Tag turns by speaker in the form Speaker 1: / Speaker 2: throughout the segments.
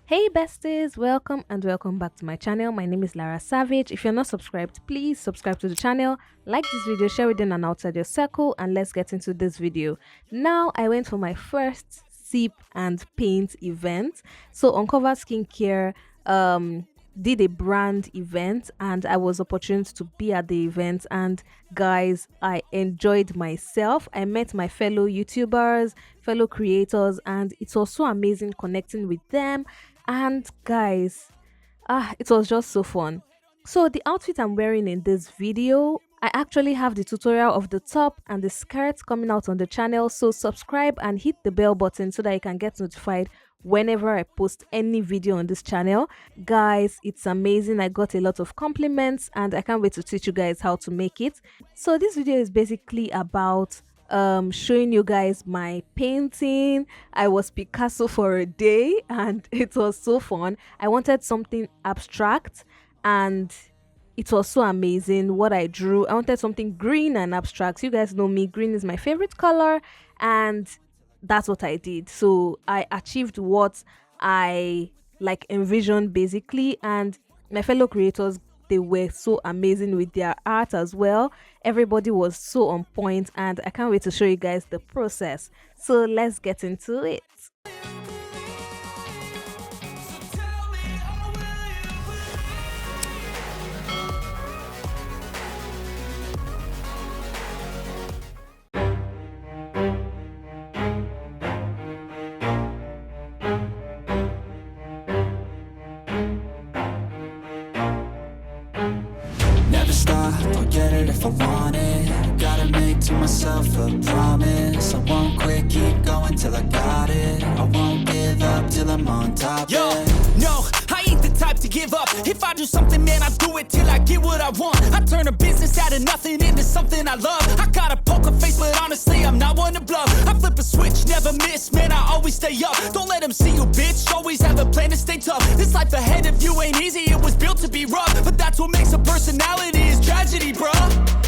Speaker 1: Hey besties, welcome back to my channel. My name is Lara Savage. If you're not subscribed, please subscribe to the channel, like this video, share it in and outside your circle, and let's get into this video. Now I went for my first sip and paint event. So Uncover Skincare did a brand event and I was opportune to be at the event, and guys, I enjoyed myself. I met my fellow YouTubers, fellow creators, and it was so amazing connecting with them. And guys, it was just so fun. So the outfit I'm wearing in this video, I actually have the tutorial of the top and the skirt coming out on the channel. So subscribe and hit the bell button so that you can get notified whenever I post any video on this channel. Guys, it's amazing. I got a lot of compliments and I can't wait to teach you guys how to make it. So this video is basically about showing you guys my painting. I was Picasso for a day and it was so fun. I wanted something abstract and it was so amazing what I drew. I wanted something green and abstract. You guys know me, green is my favorite color, and that's what I did. So I achieved what I envisioned basically, and my fellow creators, they were so amazing with their art as well. Everybody was so on point and I can't wait to show you guys the process. So let's get into it.
Speaker 2: Never stop, I'll get it if I want it. Gotta make to myself a promise. I won't quit, keep going till I got it. I won't give up till I'm on top.
Speaker 3: Yo,
Speaker 2: yeah.
Speaker 3: no, I ain't the type to give up. If I do something, man, I do it till I get what I want. I turn a business out of nothing into something I love. I got a poker face, but honestly, I'm not one to bluff. I flip a switch, never miss, man, I always stay up. Don't let them see you, bitch, always have a plan to stay tough. This life ahead of you ain't easy, it was built to be rough. But that's what makes a personality, is tragedy, bruh.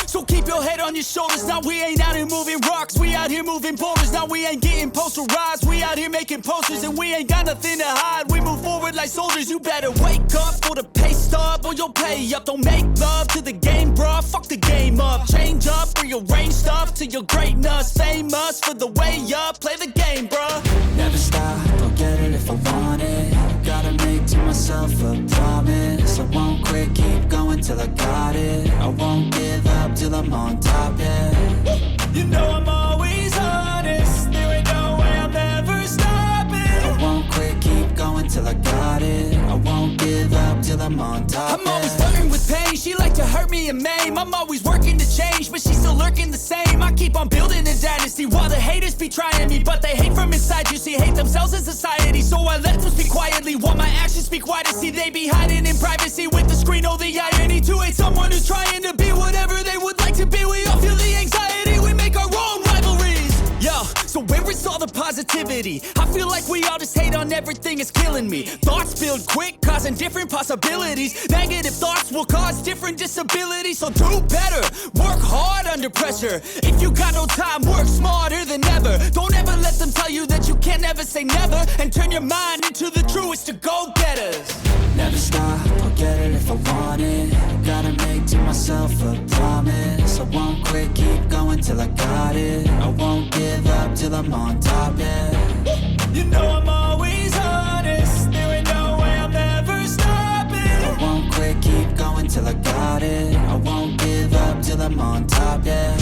Speaker 3: So keep your head on your shoulders. Now we ain't out here moving rocks, we out here moving boulders. Now we ain't getting posterized, we out here making posters. And we ain't got nothing to hide, we move forward like soldiers. You better wake up for the pay stub or you'll pay up. Don't make love to the game, bruh, fuck the game up. Change up, rearrange stuff to your greatness. Famous for the way up, play the game, bruh.
Speaker 2: Never stop, I'll get it if I want it. Gotta make to myself a promise. I won't quit, keep going till I got it. I won't give up till I'm on top, yeah.
Speaker 3: You know I'm always honest, there ain't no way I'm ever stopping.
Speaker 2: I won't quit, keep going till I got it. I won't give up till I'm on top.
Speaker 3: I'm always flirting with pain, she like to hurt me and maim. I'm always working to change, but she's still lurking the same. I keep on building a dynasty while the haters be trying me. But they hate from inside, you see, hate themselves in society. So I let them speak quietly while my actions speak wider. See, they be hiding in privacy with the screen. Oh, the irony to hate someone who's trying to be whatever they would like to be. We all feel the anxiety, we make our own rivalries. Yo, so where is all the positivity? I feel like we all just hate on everything, it's killing me. Thoughts build quick, causing different possibilities. Negative thoughts will cause different disabilities. So do better, work hard under pressure. If you got no time, work smarter than ever. Don't ever let them tell you that you can't never say never. And turn your mind into the truest of go-getters.
Speaker 2: Never stop, I'll get it if I want it. Gotta make to myself a promise. I won't quit, keep going till I got it. I won't give up till I'm on top, yeah.
Speaker 3: You know I'm always honest, there ain't no way I'm ever stopping.
Speaker 2: I won't quit, keep going till I got it. I won't give up till I'm on top, yeah.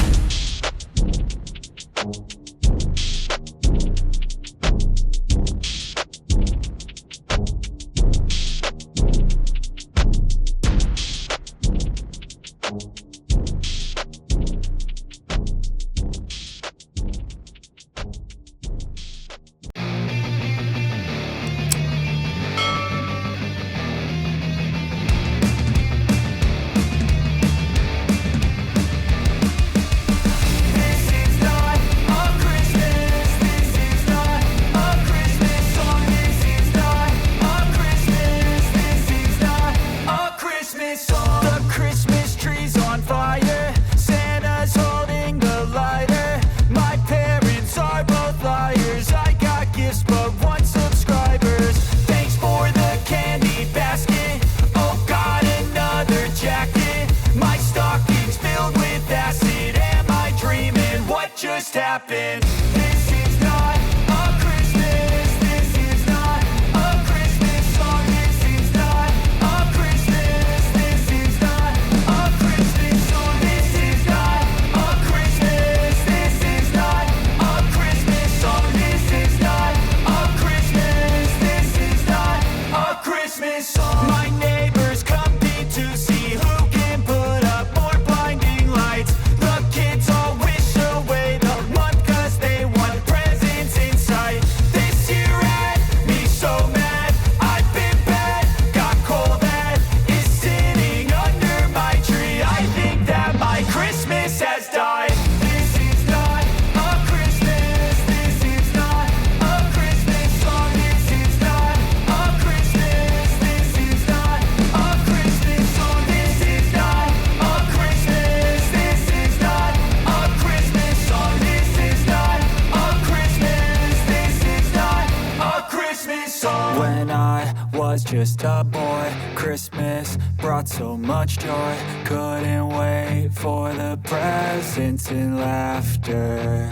Speaker 2: song. When I was just a boy, Christmas brought so much joy. Couldn't wait for the presents and laughter.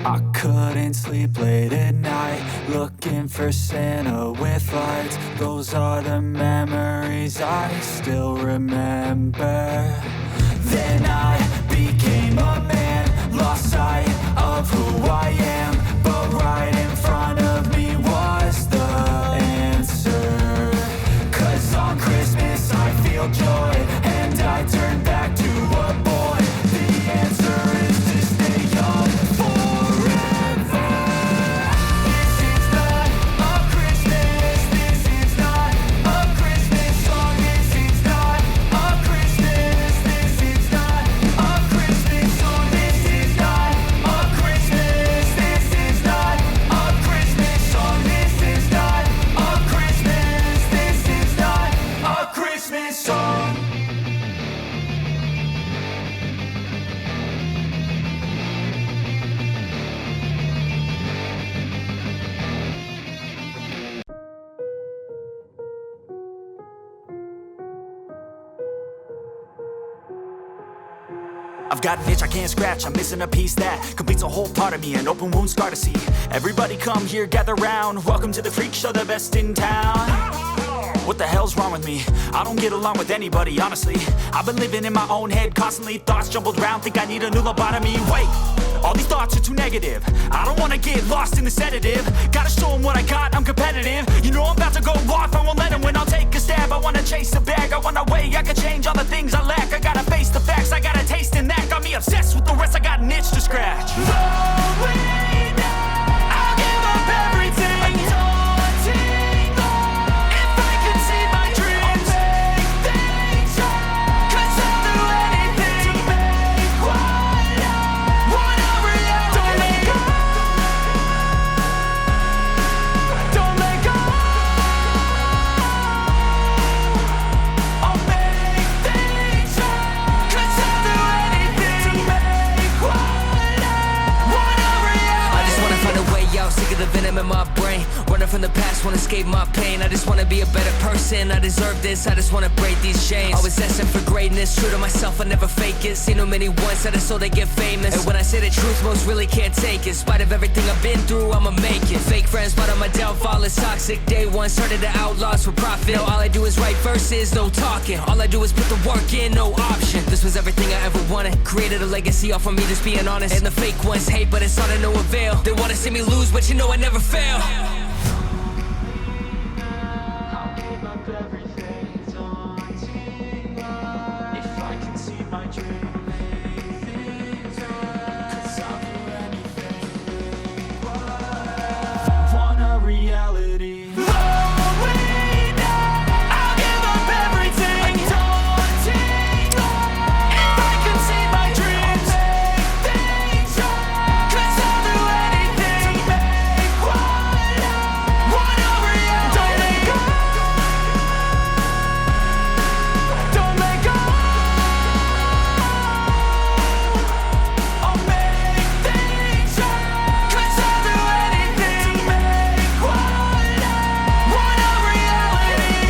Speaker 2: I couldn't sleep late at night, looking for Santa with lights. Those are the memories I still remember. Then I became a man, lost sight of who I am. But right in front of me was the answer. 'Cause on Christmas I feel joy, and I turn back to a boy. The answer is to stay young forever. This is not a Christmas, this is not a Christmas song. This is not a Christmas, this is not a Christmas song. This is not a Christmas, this is not a Christmas song. This is not a Christmas, this is not a Christmas song.
Speaker 3: I've got an itch I can't scratch, I'm missing a piece that completes a whole part of me, an open wound scar to see. Everybody come here, gather round, welcome to the freak show, the best in town. What the hell's wrong with me? I don't get along with anybody, honestly. I've been living in my own head constantly, thoughts jumbled round, think I need a new lobotomy. Wait, all these thoughts are too negative. I don't wanna get lost in the sedative. Gotta show them what I got, I'm competitive. You know I'm about to go off, I won't let them win, I'll take a stab. I wanna chase the bag, I wanna weigh, I can change all the things I lack. I gotta face the facts, I got a taste in that. Got me obsessed with the rest, I got an itch to scratch. I'll give up everything. If I could see my dreams, make things right. 'Cause I'll do anything to make what I want a reality. Don't let go. Don't let go. I'll make things right. 'Cause I'll do anything to make what I want a reality.
Speaker 4: I just wanna find a way out, sick of the venom in my brain. Running from the past, wanna escape my pain. I just wanna be a better person, I deserve this. I just wanna break these chains. Always asking for greatness, true to myself, I never fake it. Seen too many once, I just so they get famous. And when I say the truth, most really can't take it. In spite of everything I've been through, I'ma make it. Fake friends, but on my downfall is toxic. Day one, started the outlaws for profit. Now all I do is write verses, no talking. All I do is put the work in, no option. This was everything I ever wanted. Created a legacy off of me, just being honest. And the fake ones hate, but it's all to no avail. They wanna see me lose, but you know I never fail.
Speaker 2: I'll give up everything, daunting life. If I can see my dream, make things right. 'Cause I'll do anything, make what I want a reality.
Speaker 3: I'll give up everything. Daunting life. If I can see my dreams, make things right. 'Cause I'll do anything to make what I want a reality. Don't let go. Don't let go. I'll make things right. 'Cause I'll do anything to make what I want a reality.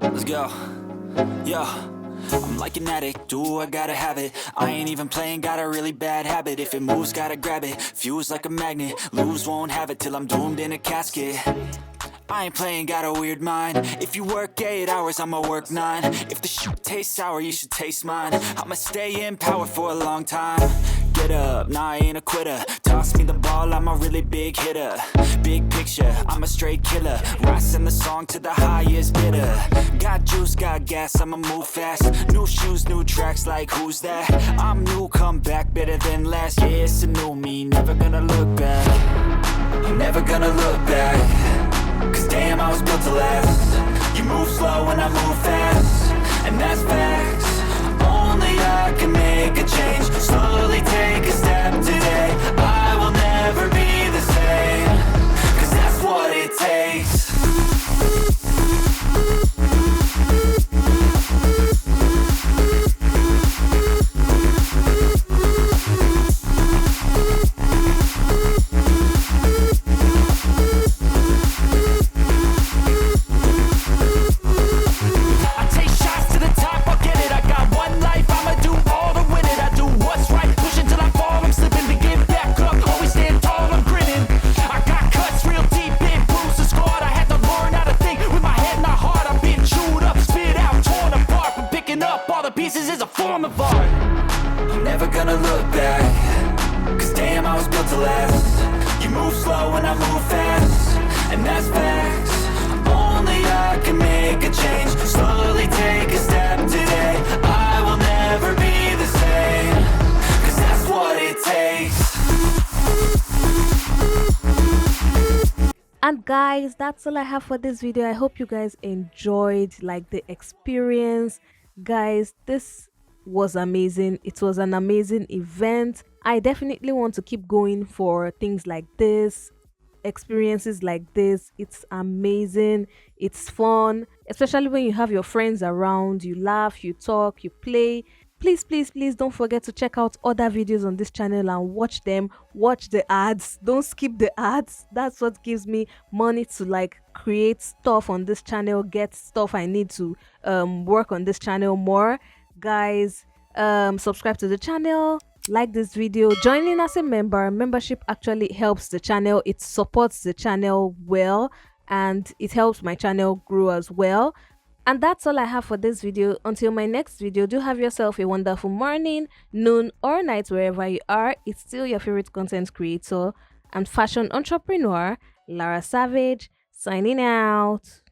Speaker 2: Let's go. Yo, I'm like an addict, do I gotta have it. I ain't even playing, got a really bad habit. If it moves, gotta grab it, fuse like a magnet. Lose, won't have it till I'm doomed in a casket. I ain't playing, got a weird mind. If you work 8 hours, I'ma work 9. If the shit tastes sour, you should taste mine. I'ma stay in power for a long time. Get up, nah, I ain't a quitter. Toss me the ball, I'm a really big hitter. Big picture, I'm a straight killer. Rising the song to the highest bidder. Got juice, got gas, I'ma move fast. New shoes, new tracks, like who's that? I'm new, come back, better than last. Yeah, it's a new me, never gonna look back. I'm never gonna look back. 'Cause damn, I was built to last. You move slow and I move fast, and that's facts. Only I can make a change. Slowly take a step today. I will never be the same. 'Cause that's what it takes. gonna look back. Cause damn, I was built to last. You move slow and I move fast, and that's facts. Only I can make a change. Slowly take a step today. I will never be the same, cause that's what it takes.
Speaker 1: And guys, that's all I have for this video. I hope you guys enjoyed like the experience. Guys, this was amazing. It was an amazing event. I definitely want to keep going for things like this, experiences like this. It's amazing, it's fun, especially when you have your friends around, you laugh, you talk, you play. Please, please, please don't forget to check out other videos on this channel and watch them. Watch the ads, don't skip the ads. That's what gives me money to like create stuff on this channel, get stuff I need to work on this channel more. Guys, subscribe to the channel, like this video, joining as a member. Membership actually helps the channel, it supports the channel well, and it helps my channel grow as well. And that's all I have for this video. Until my next video, do have yourself a wonderful morning, noon, or night wherever you are. It's still your favorite content creator and fashion entrepreneur, Lara Savage, signing out.